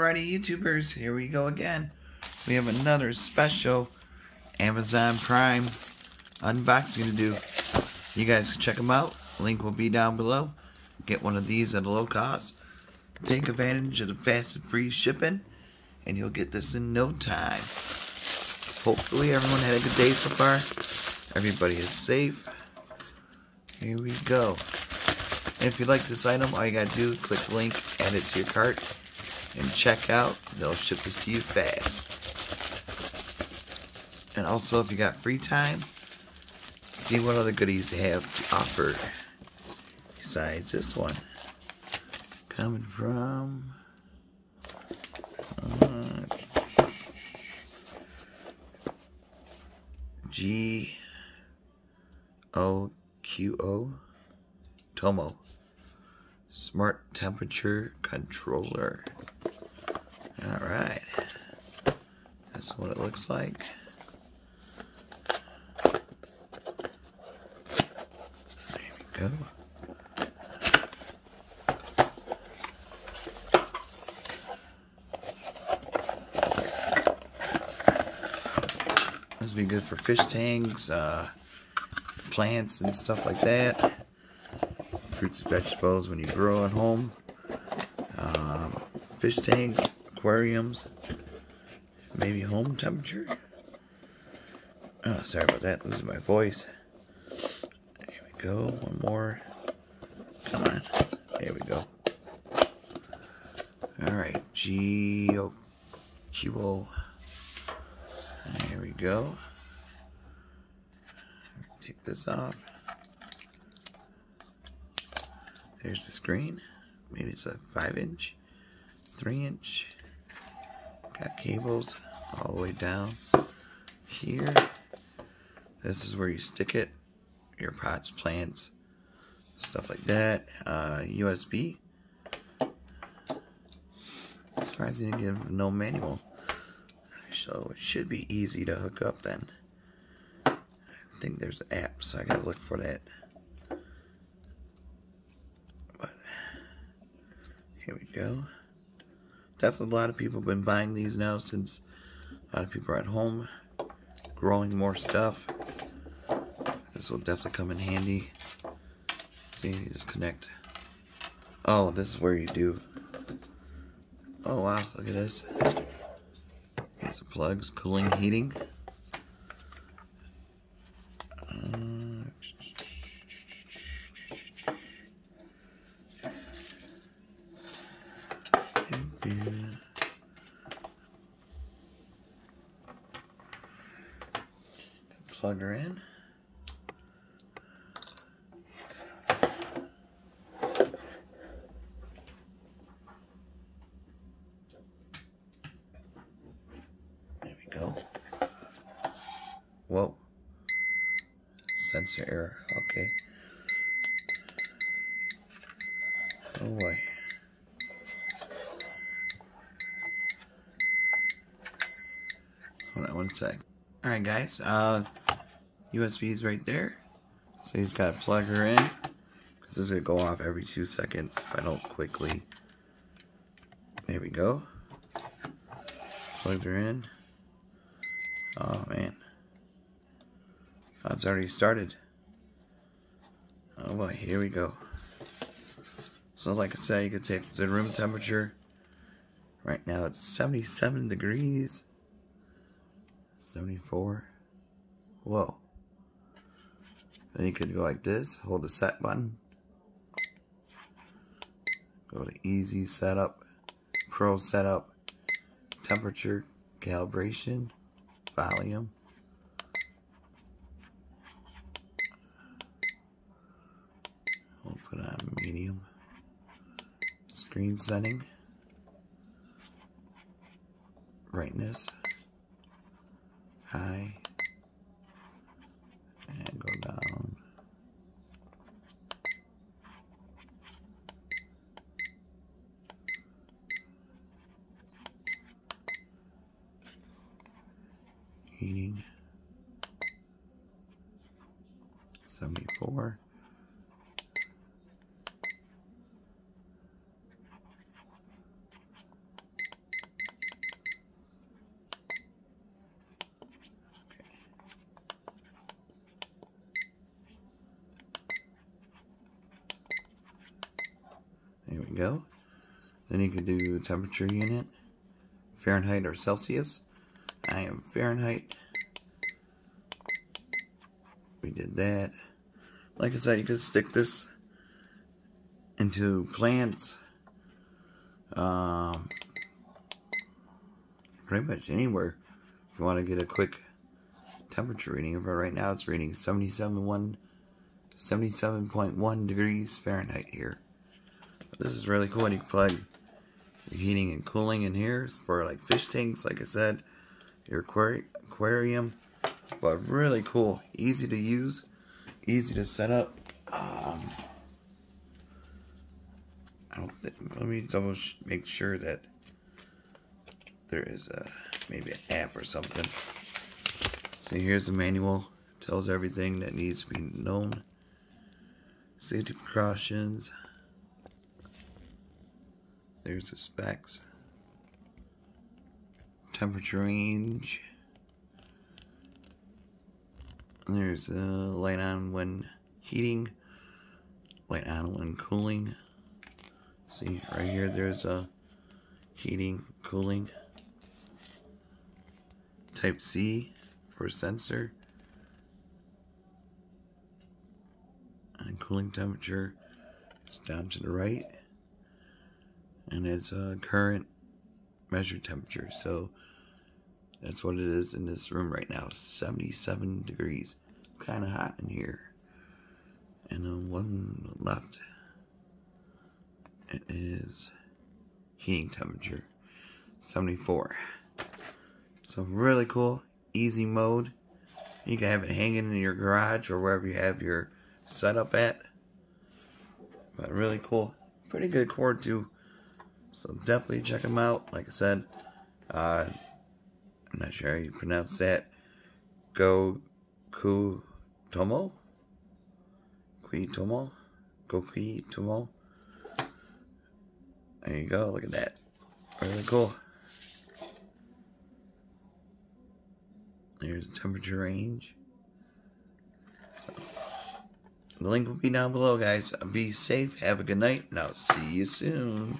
Alrighty, YouTubers, here we go again. We have another special Amazon Prime unboxing to do. You guys can check them out. Link will be down below. Get one of these at a low cost. Take advantage of the fast and free shipping, and you'll get this in no time. Hopefully everyone had a good day so far. Everybody is safe. Here we go. And if you like this item, all you gotta do is click the link, add it to your cart, and check out. They'll ship this to you fast. And also, if you got free time, see what other goodies they have to offer besides this one. Coming from Goqo Tomo Smart Temperature Controller. Alright, that's what it looks like. There we go. This would be good for fish tanks, plants and stuff like that. Fruits and vegetables when you grow at home. Fish tanks, aquariums, maybe home temperature. Oh, sorry about that, losing my voice. There we go, one more. Come on, there we go. Alright, GOQO. There we go. Take this off. There's the screen. Maybe it's a 5-inch, 3-inch. Got cables all the way down here. This is where you stick it. Your pots, plants, stuff like that. USB. Surprised you didn't give no manual. So it should be easy to hook up then. I think there's an app, so I gotta look for that. But here we go. Definitely a lot of people have been buying these now since a lot of people are at home growing more stuff. This will definitely come in handy. See, you just connect. Oh, this is where you do. Oh wow, look at this. Here's the plugs, cooling, heating. Plug her in. There we go. Whoa. Sensor error. Okay. Oh boy. Hold on one sec. Alright guys, USB is right there. So you just gotta plug her in. Because this is gonna go off every 2 seconds if I don't quickly. There we go. Plugged her in. Oh man. Oh, it's already started. Oh boy, here we go. So like I said, you can take the room temperature. Right now it's 77 degrees. 74. Whoa. Then you could go like this, hold the set button. Go to easy setup, pro setup, temperature, calibration, volume. We'll put on medium. Screen setting. Brightness. High. And go down. Heating. 74. go. Then you can do temperature unit, Fahrenheit or Celsius. I am Fahrenheit. We did that. Like I said, you can stick this into plants. Pretty much anywhere if you want to get a quick temperature reading. But right now it's reading 77.1 degrees Fahrenheit here. But this is really cool. And you can plug your heating and cooling in here for like fish tanks, like I said, your aquarium. But really cool, easy to use, easy to set up. Let me make sure that there is maybe an app or something. See, here's the manual. Tells everything that needs to be known. Safety precautions. There's the specs. Temperature range. There's light on when heating, light on when cooling. See, right here there's a heating, cooling. Type C for sensor. And cooling temperature is down to the right. And it's current measured temperature. So that's what it is in this room right now. 77 degrees. Kind of hot in here. And on one left, it is heating temperature. 74. So really cool. Easy mode. You can have it hanging in your garage or wherever you have your setup at. But really cool. Pretty good cord too. So definitely check them out. Like I said, I'm not sure how you pronounce that. Goqo Tomo? Goqo Tomo. There you go. Look at that. Really cool. There's the temperature range. So, the link will be down below, guys. Be safe. Have a good night. And I'll see you soon.